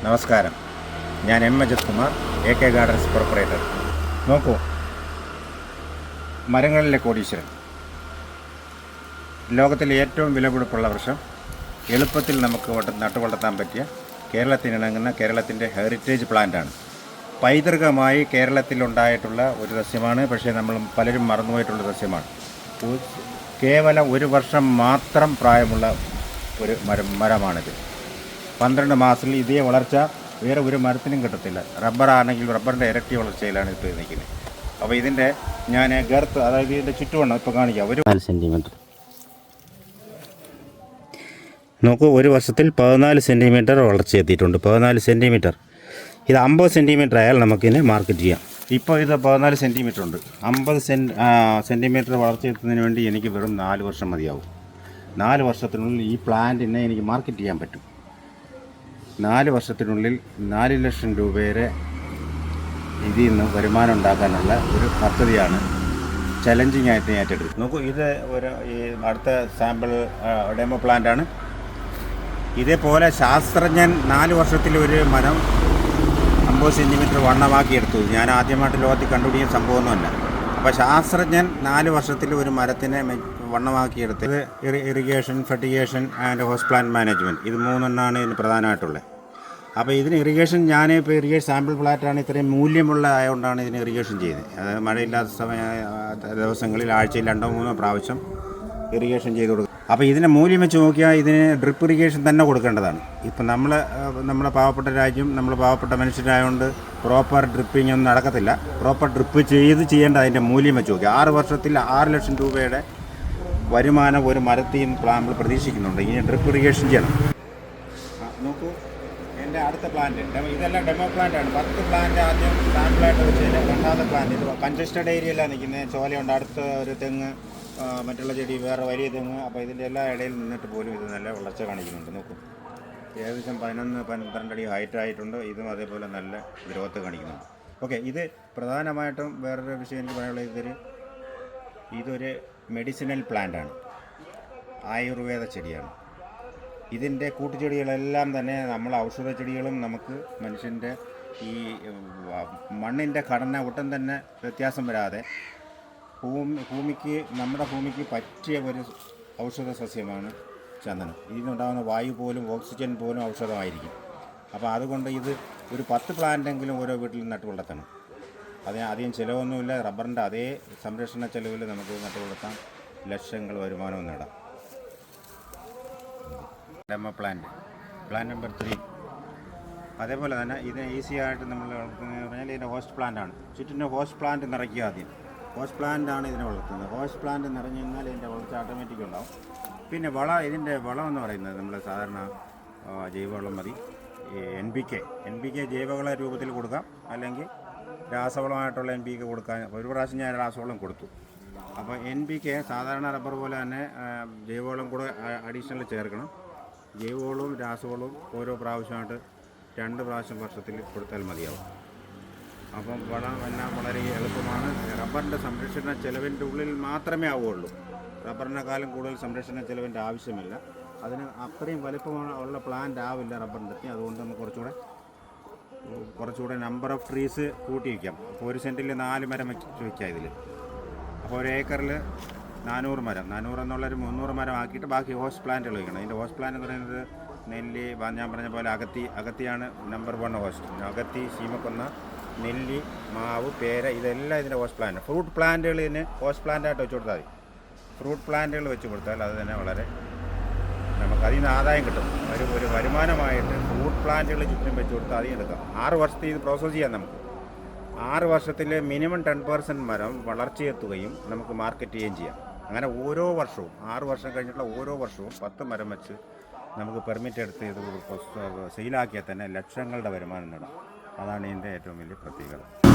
നമസ്കാരം. ഞാൻ M Ajith Kumar, AK gardens corporator. നോക്കൂ, മരങ്ങളിലെ കോടീശ്വരൻ. ലോകത്തിലെ ഏറ്റവും വിലപിടിപ്പുള്ള വൃക്ഷം, എളുപ്പത്തിൽ നമുക്ക് നട്ടുവളർത്താൻ പറ്റിയ കേരളത്തിനിണങ്ങുന്ന കേരളത്തിൻ്റെ ഹെറിറ്റേജ് പ്ലാന്റാണ്. പൈതൃകമായി കേരളത്തിലുണ്ടായിട്ടുള്ള ഒരു സസ്യമാണ്. പക്ഷേ നമ്മൾ പലരും മറന്നുപോയിട്ടുള്ള സസ്യമാണ്. കേവലം 1 വർഷം മാത്രം പ്രായമുള്ള ഒരു മരമാണിത്. 12 മാസത്തിൽ ഇതേ വളർച്ച വേറെ ഒരു മരത്തിനും കിട്ടത്തില്ല. റബ്ബറാണെങ്കിൽ റബ്ബറിൻ്റെ ഇരട്ടി വളർച്ചയിലാണ് ഇപ്പോൾ നിൽക്കുന്നത്. അപ്പോൾ ഇതിൻ്റെ ഞാൻ ഗർത്ത്, അതായത് ഇതിൻ്റെ ചുറ്റുവണ്ണം ഇപ്പോൾ കാണിക്കാം. 4 സെൻറ്റിമീറ്റർ നോക്കൂ, 1 വർഷത്തിൽ 14 സെൻറ്റിമീറ്റർ വളർച്ച എത്തിയിട്ടുണ്ട്. 14 സെൻറ്റിമീറ്റർ. ഇത് 50 സെൻറ്റിമീറ്റർ ആയാൽ നമുക്കിതിനെ മാർക്കറ്റ് ചെയ്യാം. ഇപ്പോൾ ഇത് 14 സെൻറ്റിമീറ്റർ ഉണ്ട്. 50 സെൻറ്റിമീറ്റർ വളർച്ച എത്തുന്നതിന് വേണ്ടി എനിക്ക് വെറും 4 വർഷം മതിയാവും. 4 വർഷത്തിനുള്ളിൽ ഈ പ്ലാന്റിനെ എനിക്ക് മാർക്കറ്റ് ചെയ്യാൻ പറ്റും. 4 വർഷത്തിനുള്ളിൽ 4 ലക്ഷം രൂപയുടെ ഇതിൽ നിന്ന് വരുമാനം ഉണ്ടാക്കാനുള്ള ഒരു പദ്ധതിയാണ് ചലഞ്ചിങ് ആയിട്ട് ഞാൻ ഏറ്റെടുത്തത്. നോക്കൂ, ഇത് ഈ അടുത്ത സാമ്പിൾ ഡെമോ പ്ലാന്റാണ്. ഇതേപോലെ ശാസ്ത്രജ്ഞൻ 4 വർഷത്തിൽ ഒരു മരം 50 സെൻറ്റിമീറ്റർ വണ്ണമാക്കിയെടുത്തു. ഞാൻ ആദ്യമായിട്ട് ലോകത്തിൽ കണ്ടുപിടിക്കുന്ന സംഭവമൊന്നുമല്ല. അപ്പോൾ ശാസ്ത്രജ്ഞൻ 4 വർഷത്തിൽ ഒരു മരത്തിനെ വണ്ണമാക്കിയെടുത്തത് irrigation, fertigation and host plant management, ഇത് 3 ഇതിന് പ്രധാനമായിട്ടുള്ളത്. അപ്പോൾ ഇതിന് ഇറിഗേഷൻ, ഞാനിപ്പോൾ ഇറിഗേഷൻ സാമ്പിൾ ഫ്ലാറ്റാണ്, ഇത്രയും മൂല്യമുള്ള ആയതുകൊണ്ടാണ് ഇതിന് ഇറിഗേഷൻ ചെയ്തത്. അതായത് മഴയില്ലാത്ത ദിവസങ്ങളിൽ ആഴ്ചയിൽ 2-3 പ്രാവശ്യം ഇറിഗേഷൻ ചെയ്ത് കൊടുക്കും. അപ്പോൾ ഇതിൻ്റെ മൂല്യം വെച്ച് നോക്കിയാൽ ഇതിന് ഡ്രിപ്പ് ഇറിഗേഷൻ തന്നെ കൊടുക്കേണ്ടതാണ്. ഇപ്പം നമ്മളെ പാവപ്പെട്ട രാജ്യം, നമ്മൾ പാവപ്പെട്ട മനുഷ്യരായതുകൊണ്ട് പ്രോപ്പർ ഡ്രിപ്പിംഗ് ഒന്നും നടക്കത്തില്ല. പ്രോപ്പർ ഡ്രിപ്പ് ചെയ്യേണ്ട അതിൻ്റെ മൂല്യം വെച്ച് നോക്കി 6 വർഷത്തിൽ 6 ലക്ഷം രൂപയുടെ വരുമാനം ഒരു മരത്തിൽ നമ്മൾ പ്രതീക്ഷിക്കുന്നുണ്ട്. ഇനി ഡ്രിപ്പ് ഇറിഗേഷൻ ചെയ്യണം. നോക്കൂ, എൻ്റെ അടുത്ത പ്ലാന്റ്, ഇതെല്ലാം ഡെമോ പ്ലാന്റാണ്. 10 പ്ലാന്റ് ആദ്യം സാമ്പിളായിട്ട് വെച്ചതിന് രണ്ടാമത്തെ പ്ലാന്റ്. ഇത് കൺജസ്റ്റഡ് ഏരിയയിലാണ് നിൽക്കുന്നത്. ചോലയുണ്ട്, അടുത്ത ഒരു തെങ്ങ്, മറ്റുള്ള ചെടി, വേറെ വലിയ തെങ്ങ്. അപ്പോൾ ഇതിൻ്റെ എല്ലാ ഇടയിൽ നിന്നിട്ട് പോലും ഇത് നല്ല വളർച്ച കാണിക്കുന്നുണ്ട്. നോക്കൂ, ഏകദേശം 11-12 അടി ഹൈറ്റ് ആയിട്ടുണ്ട്. ഇതും അതേപോലെ നല്ല ഗ്രോത്ത് കാണിക്കുന്നുണ്ട്. ഓക്കെ, ഇത് പ്രധാനമായിട്ടും വേറൊരു വിഷയം എനിക്ക് പറയാനുള്ളത്, ഇതൊരു മെഡിസിനൽ പ്ലാന്റാണ്, ആയുർവേദ ചെടിയാണ്. ഇതിൻ്റെ കൂട്ടുചെടികളെല്ലാം തന്നെ നമ്മൾ ഔഷധ ചെടികളും നമുക്ക് മനുഷ്യൻ്റെ ഈ മണ്ണിൻ്റെ ഘടന ഒട്ടും തന്നെ വ്യത്യാസം വരാതെ നമ്മുടെ ഭൂമിക്ക് പറ്റിയ ഒരു ഔഷധ സസ്യമാണ് ചന്ദനം. ഇതിനുണ്ടാകുന്ന വായു പോലും ഓക്സിജൻ പോലും ഔഷധമായിരിക്കും. അപ്പോൾ അതുകൊണ്ട് ഇത് ഒരു 10 പ്ലാന്റെങ്കിലും ഓരോ വീട്ടിൽ നട്ടു വളർത്തണം. അതിന് അധികം ചിലവൊന്നുമില്ല. റബ്ബറിൻ്റെ അതേ സംരക്ഷണ ചിലവിൽ നമുക്ക് നട്ടു വളർത്താം, ലക്ഷങ്ങൾ വരുമാനവും നേടാം. Demo plant number 3. അതേപോലെ തന്നെ ഇതിന് ഈസി ആയിട്ട് നമ്മൾ വളർത്തുന്നതെന്ന് പറഞ്ഞാൽ ഇതിൻ്റെ ഹോസ്റ്റ് പ്ലാന്റാണ്. ചുറ്റിൻ്റെ ഹോസ്റ്റ് പ്ലാന്റ് നിറയ്ക്കുക. ആദ്യം ഹോസ്റ്റ് പ്ലാന്റാണ് ഇതിനെ വളർത്തുന്നത്. ഹോസ്റ്റ് പ്ലാന്റ് നിറഞ്ഞു കഴിഞ്ഞാൽ ഇതിൻ്റെ വളർച്ച ഓട്ടോമാറ്റിക് ഉണ്ടാവും. പിന്നെ ഇതിൻ്റെ വളം എന്ന് പറയുന്നത് നമ്മൾ സാധാരണ ജൈവവളം മതി. NPK ജൈവവള രൂപത്തിൽ കൊടുക്കാം, അല്ലെങ്കിൽ രാസവളമായിട്ടുള്ള NPK കൊടുക്കാൻ. ഒരു പ്രാവശ്യം ഞാൻ രാസവളം കൊടുത്തു. അപ്പോൾ NPK സാധാരണ റബ്ബർ പോലെ തന്നെ ജൈവവളം കൂടെ അഡീഷണൽ ചേർക്കണം. ജൈവവളവും രാസവളവും ഓരോ പ്രാവശ്യമായിട്ട് 2 പ്രാവശ്യം വർഷത്തിൽ കൊടുത്താൽ മതിയാവും. അപ്പം വളം എല്ലാം വളരെ എളുപ്പമാണ്. റബ്ബറിൻ്റെ സംരക്ഷണ ചെലവിൻ്റെ ഉള്ളിൽ മാത്രമേ ആവുകയുള്ളൂ. റബ്ബറിനെക്കാളും കൂടുതൽ സംരക്ഷണ ചെലവിൻ്റെ ആവശ്യമില്ല. അതിന് അത്രയും വലിപ്പമുള്ള പ്ലാന്റ് ആവില്ല റബ്ബറിൻ്റെ. അതുകൊണ്ട് നമുക്ക് കുറച്ചുകൂടെ നമ്പർ ഓഫ് ട്രീസ് കൂട്ടി വയ്ക്കാം. അപ്പോൾ 1 സെൻറ്റിൽ 4 മരം വയ്ക്കാം ഇതിൽ. അപ്പോൾ 1 ഏക്കറിൽ 400 മരം, 400 എന്നുള്ളൊരു 300 മരം ആക്കിയിട്ട് ബാക്കി ഹോസ്റ്റ് പ്ലാന്റുകൾ വയ്ക്കണം. ഇതിൻ്റെ ഹോസ്റ്റ് പ്ലാന്റ് എന്ന് പറയുന്നത് നെല്ലി, ഞാൻ പറഞ്ഞ പോലെ അഗത്തിയാണ് നമ്പർ 1 ഹോസ്റ്റ്. അഗത്തി, ശീമക്കൊന്ന, നെല്ലി, മാവ്, പേര, ഇതെല്ലാം ഇതിൻ്റെ ഹോസ്റ്റ് പ്ലാന്റ്. ഫ്രൂട്ട് പ്ലാന്റുകൾ ഇതിന് ഹോസ്റ്റ് പ്ലാന്റായിട്ട് വെച്ച് കൊടുത്താൽ മതി. ഫ്രൂട്ട് പ്ലാന്റുകൾ വെച്ച് കൊടുത്താൽ അത് തന്നെ വളരെ നമുക്ക് അതിൽ നിന്ന് ആദായം കിട്ടും. ഒരു വരുമാനമായിട്ട് ഫ്രൂട്ട് പ്ലാന്റുകൾ ചുറ്റും വെച്ച് കൊടുത്താൽ അധികം എടുക്കാം. 6 വർഷത്തിൽ ഇത് പ്രോസസ്സ് ചെയ്യാം നമുക്ക്. 6 വർഷത്തിൽ മിനിമം 10% മരം വളർച്ചയെത്തുകയും നമുക്ക് മാർക്കറ്റ് ചെയ്യുകയും ചെയ്യാം. അങ്ങനെ ഓരോ വർഷവും 6 വർഷം കഴിഞ്ഞിട്ടുള്ള ഓരോ വർഷവും 10 മരം വെച്ച് നമുക്ക് പെർമിറ്റ് എടുത്ത് ഇത് സെയിലാക്കിയാൽ തന്നെ ലക്ഷങ്ങളുടെ വരുമാനം നേടാം. അതാണ് ഇതിൻ്റെ ഏറ്റവും വലിയ പ്രത്യേകത.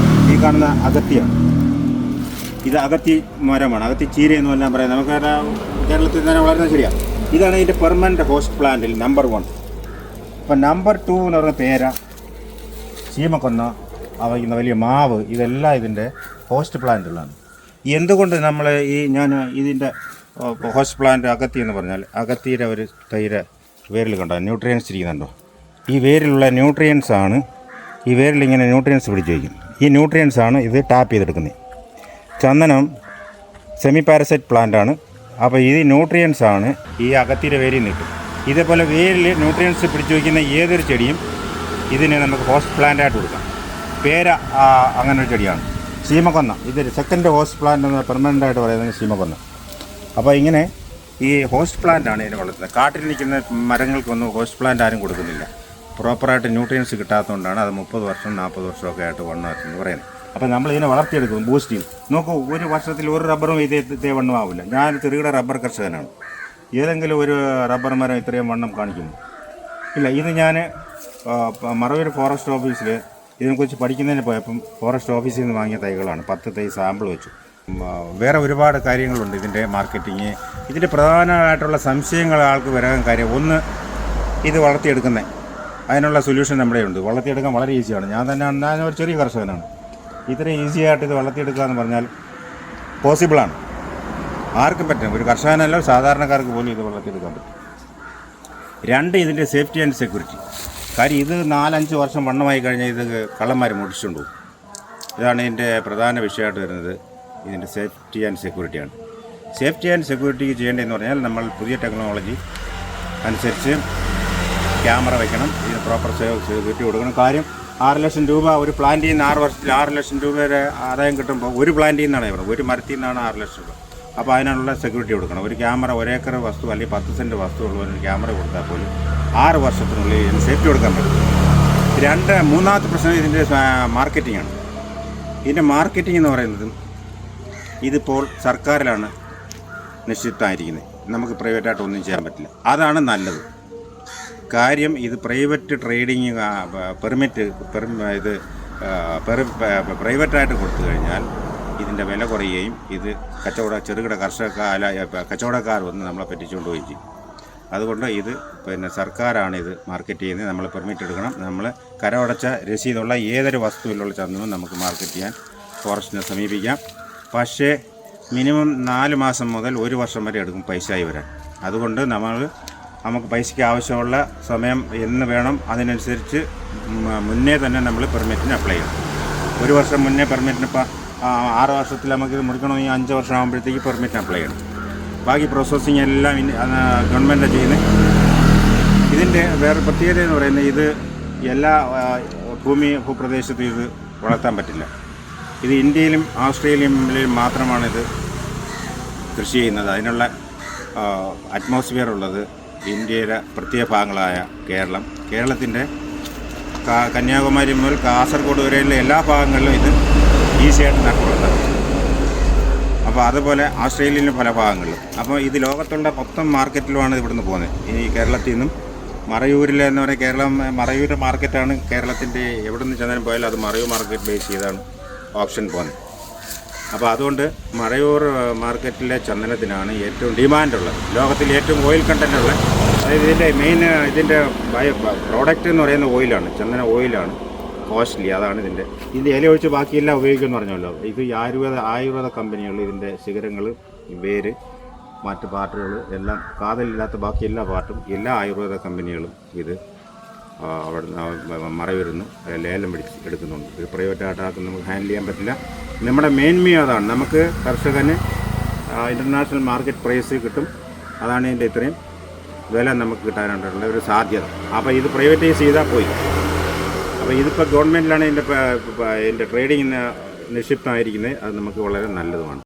ഈ കാണുന്ന അഗത്തിയാണ്. ഇത് അഗത്തി മരമാണ്. അഗത്തി ചീരയെന്നും എല്ലാം പറയാം. നമുക്ക് കേരളത്തിൽ തന്നെ വളരുന്നത് ശരിയാണ്. ഇതാണ് ഇതിൻ്റെ പെർമനൻറ്റ് ഹോസ്റ്റ് പ്ലാന്റിൽ നമ്പർ 1. ഇപ്പം നമ്പർ 2 എന്ന് പറയുന്ന പേര, ശീമക്കൊന്ന, അവയ്ക്കുന്ന വലിയ മാവ്, ഇതെല്ലാം ഇതിൻ്റെ ഹോസ്റ്റ് പ്ലാന്റുകളാണ്. എന്തുകൊണ്ട് നമ്മൾ ഞാൻ ഇതിൻ്റെ ഹോസ്റ്റ് പ്ലാന്റ് അഗത്തി എന്ന് പറഞ്ഞാൽ, അഗത്തിയുടെ ഒരു തൈര് വേരിൽ കണ്ടോ, ന്യൂട്രിയൻസ് ഇരിക്കുന്നുണ്ടോ? ഈ വേരിലുള്ള ന്യൂട്രിയൻസ് ആണ്, ഈ വേരിൽ ഇങ്ങനെ ന്യൂട്രിയൻസ് പിടിച്ച് വയ്ക്കും. ഈ ന്യൂട്രിയൻസ് ആണ് ഇത് ടാപ്പ് ചെയ്തെടുക്കുന്നത്. ചന്ദനം സെമി പാരസൈറ്റ് പ്ലാന്റാണ്. അപ്പോൾ ഈ ന്യൂട്രിയൻസ് ആണ് ഈ അകത്തിൻ്റെ വേരിൽ നിൽക്കും. ഇതേപോലെ വേരിൽ ന്യൂട്രിയൻസ് പിടിച്ച് വയ്ക്കുന്ന ഏതൊരു ചെടിയും ഇതിനെ നമുക്ക് ഹോസ്റ്റ് പ്ലാന്റായിട്ട് കൊടുക്കാം. പേര അങ്ങനൊരു ചെടിയാണ്. ശീമക്കൊന്ന, ഇത് സെക്കൻഡ് ഹോസ്റ്റ് പ്ലാന്റ് എന്ന് പെർമനൻ്റായിട്ട് പറയുന്നത് ശീമക്കൊന്ന. അപ്പോൾ ഇങ്ങനെ ഈ ഹോസ്റ്റ് പ്ലാന്റാണ് ഇതിനെ വളർത്തുന്നത്. കാട്ടിൽ നിൽക്കുന്ന മരങ്ങൾക്കൊന്നും ഹോസ്റ്റ് പ്ലാന്റ് ആരും കൊടുക്കുന്നില്ല. പ്രോപ്പറായിട്ട് ന്യൂട്രിയൻസ് കിട്ടാത്തതുകൊണ്ടാണ് അത് 30 വർഷം 40 വർഷമൊക്കെ ആയിട്ട് വണ്ണമെന്ന് പറയുന്നത്. അപ്പോൾ നമ്മളിതിനെ വളർത്തിയെടുക്കും, ബൂസ്റ്റ് ചെയ്യും. നോക്കൂ, ഒരു വർഷത്തിൽ ഒരു റബ്ബറും ഇതേ വണ്ണമാവില്ല. ഞാൻ ചെറുകിട റബ്ബർ കർഷകനാണ്. ഏതെങ്കിലും ഒരു റബ്ബർ മരം ഇത്രയും വണ്ണം കാണിക്കുന്നു ഇല്ല. ഇത് ഞാൻ മറയൂർ ഫോറസ്റ്റ് ഓഫീസിൽ ഇതിനെക്കുറിച്ച് പഠിക്കുന്നതിന് പോയപ്പം ഫോറസ്റ്റ് ഓഫീസിൽ നിന്ന് വാങ്ങിയ തൈകളാണ്. 10 തൈ സാമ്പിൾ വെച്ചു. വേറെ ഒരുപാട് കാര്യങ്ങളുണ്ട് ഇതിൻ്റെ മാർക്കറ്റിങ്. ഇതിൻ്റെ പ്രധാനമായിട്ടുള്ള സംശയങ്ങൾ ആൾക്ക് വരാൻ കാര്യം, ഒന്ന്, ഇത് വളർത്തിയെടുക്കുന്നത്, അതിനുള്ള സൊല്യൂഷൻ നമ്മുടെ ഉണ്ട്. വളർത്തിയെടുക്കാൻ വളരെ ഈസിയാണ്. ഞാൻ ഒരു ചെറിയ കർഷകനാണ്. ഇത്രയും ഈസി ആയിട്ട് ഇത് വളർത്തിയെടുക്കുക എന്ന് പറഞ്ഞാൽ പോസിബിളാണ്. ആർക്കും പറ്റും, ഒരു കർഷകനല്ല സാധാരണക്കാർക്ക് പോലും ഇത് വളർത്തിയെടുക്കാൻ പറ്റും. 2, ഇതിൻ്റെ സേഫ്റ്റി ആൻഡ് സെക്യൂരിറ്റി. കാര്യം ഇത് 4-5 വർഷം വണ്ണമായി കഴിഞ്ഞാൽ ഇത് കള്ളന്മാർ മുടിച്ചുകൊണ്ട് പോകും. ഇതാണ് ഇതിൻ്റെ പ്രധാന വിഷയമായിട്ട് വരുന്നത്. ഇതിൻ്റെ സേഫ്റ്റി ആൻഡ് സെക്യൂരിറ്റിയാണ്. സേഫ്റ്റി ആൻഡ് സെക്യൂരിറ്റിക്ക് ചെയ്യേണ്ടതെന്ന് പറഞ്ഞാൽ നമ്മൾ പുതിയ ടെക്നോളജി അനുസരിച്ച് ക്യാമറ വയ്ക്കണം. ഇതിന് പ്രോപ്പർ സെക്യൂരിറ്റി കൊടുക്കണം. കാര്യം 6 ലക്ഷം രൂപ ഒരു പ്ലാന്റിൽ നിന്ന് 6 വർഷത്തിൽ 6 ലക്ഷം രൂപ വരെ ആദായം കിട്ടുമ്പോൾ ഒരു പ്ലാന്റിൽ നിന്നാണ് ഇവിടെ, ഒരു മരത്തിൽ നിന്നാണ് 6 ലക്ഷം രൂപ. അപ്പോൾ അതിനുള്ള സെക്യൂരിറ്റി കൊടുക്കണം. ഒരു ക്യാമറ, 1 ഏക്കർ വസ്തു അല്ലെങ്കിൽ 10 സെൻറ്റ് വസ്തു ഉള്ളവരൊരു ക്യാമറ കൊടുത്താൽ പോലും 6 വർഷത്തിനുള്ളിൽ ഇതിന് സേഫ്റ്റി കൊടുക്കാൻ പറ്റും. മൂന്നാമത്തെ പ്രശ്നം ഇതിൻ്റെ മാർക്കറ്റിംഗ് ആണ്. ഇതിൻ്റെ മാർക്കറ്റിംഗ് എന്ന് പറയുന്നത് ഇതിപ്പോൾ സർക്കാരിലാണ് നിശ്ചിതമായിരിക്കുന്നത്. നമുക്ക് പ്രൈവറ്റായിട്ട് ഒന്നും ചെയ്യാൻ പറ്റില്ല. അതാണ് നല്ലത്. കാര്യം ഇത് പ്രൈവറ്റ് ട്രേഡിങ് പെർമിറ്റ് ഇത് പ്രൈവറ്റായിട്ട് കൊടുത്തു കഴിഞ്ഞാൽ ഇതിൻ്റെ വില കുറയുകയും ഇത് ചെറുകിട കച്ചവടക്കാർ വന്ന് നമ്മളെ പറ്റിച്ചുകൊണ്ട് പോയി ചെയ്യും. അതുകൊണ്ട് ഇത് സർക്കാരാണ് ഇത് മാർക്കറ്റ് ചെയ്യുന്നത്. നമ്മൾ പെർമിറ്റ് എടുക്കണം. നമ്മൾ കരമടച്ച രസീതുള്ള ഏതൊരു വസ്തുവിലുള്ള ചന്ദനവും നമുക്ക് മാർക്കറ്റ് ചെയ്യാൻ ഫോറസ്റ്റിനെ സമീപിക്കാം. പക്ഷേ മിനിമം 4 മാസം മുതൽ 1 വർഷം വരെ എടുക്കും പൈസയായി വരാൻ. അതുകൊണ്ട് നമുക്ക് പൈസയ്ക്ക് ആവശ്യമുള്ള സമയം എന്ന് വേണം, അതിനനുസരിച്ച് മുന്നേ തന്നെ നമ്മൾ പെർമിറ്റിന് അപ്ലൈ ചെയ്യണം. 1 വർഷം മുന്നേ പെർമിറ്റിന്, ഇപ്പോൾ 6 വർഷത്തിൽ നമുക്കിത് മുറിക്കണമെങ്കിൽ 5 വർഷം ആകുമ്പോഴത്തേക്ക് പെർമിറ്റിന് അപ്ലൈ ചെയ്യണം. ബാക്കി പ്രോസസ്സിങ് എല്ലാം ഗവൺമെൻറ്റാണ് ചെയ്യുന്നത്. ഇതിൻ്റെ വേറെ പ്രത്യേകത എന്ന് പറയുന്നത് ഇത് എല്ലാ ഭൂപ്രദേശത്തും ഇത് വളർത്താൻ പറ്റില്ല. ഇത് ഇന്ത്യയിലും ഓസ്ട്രേലിയയിലും മാത്രമാണ് ഇത് കൃഷി ചെയ്യുന്നത്. അതിനുള്ള അറ്റ്മോസ്ഫിയർ ഉള്ളത് ഇന്ത്യയുടെ പ്രത്യേക ഭാഗങ്ങളായ കേരളത്തിൻ്റെ കന്യാകുമാരി മുതൽ കാസർഗോഡ് വരെയുള്ള എല്ലാ ഭാഗങ്ങളിലും ഇത് ഈസിയായിട്ട് നട്ടുവളർത്താൻ പറ്റും. അപ്പോൾ അതുപോലെ ഓസ്ട്രേലിയയിലും പല ഭാഗങ്ങളിലും. അപ്പോൾ ഇത് ലോകത്തുള്ള മൊത്തം മാർക്കറ്റിലുമാണ് ഇവിടുന്ന് പോകുന്നത്. ഈ കേരളത്തിൽ നിന്നും മറയൂരിൽ എന്ന് പറയുന്നത് മറയൂർ മാർക്കറ്റാണ് കേരളത്തിൻ്റെ. എവിടെ നിന്ന് ചെന്നാലും പോയാലും അത് മറയൂർ മാർക്കറ്റ് ബേസ് ചെയ്താണ് ഓപ്ഷൻ പോകുന്നത്. അപ്പോൾ അതുകൊണ്ട് മറയൂർ മാർക്കറ്റിലെ ചന്ദനത്തിനാണ് ഏറ്റവും ഡിമാൻഡുള്ളത്. ലോകത്തിൽ ഏറ്റവും ഓയിൽ കണ്ടൻറ്റുള്ള, അതായത് ഇതിൻ്റെ പ്രോഡക്റ്റ് എന്ന് പറയുന്ന ഓയിലാണ്, ചന്ദന ഓയിലാണ് കോസ്റ്റ്ലി. അതാണ് ഇതിൻ്റെ ഇല ഒഴിച്ച് ബാക്കിയെല്ലാം ഉപയോഗിക്കുമെന്ന് പറഞ്ഞല്ലോ. ഇത് ആയുർവേദ കമ്പനികൾ ഇതിൻ്റെ ശിഖരങ്ങൾ, വേര്, മറ്റ് പാർട്ടുകൾ എല്ലാം, കാതലില്ലാത്ത ബാക്കി എല്ലാ പാർട്ടും എല്ലാ ആയുർവേദ കമ്പനികളും ഇത് അവിടെ മറയൂരിൽ നിന്ന് ലേലം പിടിച്ച് എടുക്കുന്നുണ്ട്. ഇത് പ്രൈവറ്റായിട്ടാക്കും നമുക്ക് ഹാൻഡിൽ ചെയ്യാൻ പറ്റില്ല. നമ്മുടെ മെയിൻമി അതാണ്, നമുക്ക് കർഷകന് ഇൻ്റർനാഷണൽ മാർക്കറ്റ് പ്രൈസ് കിട്ടും. അതാണ് ഇതിൻ്റെ ഇത്രയും വില നമുക്ക് കിട്ടാനായിട്ടുള്ള ഒരു സാധ്യത. അപ്പോൾ ഇത് പ്രൈവറ്റൈസ് ചെയ്താൽ പോയി. അപ്പോൾ ഇതിപ്പോൾ ഗവൺമെൻറ്റിലാണ് ഇതിൻ്റെ ട്രേഡിങ് നിക്ഷിപ്തമായിരിക്കുന്നത്. അത് നമുക്ക് വളരെ നല്ലതുമാണ്.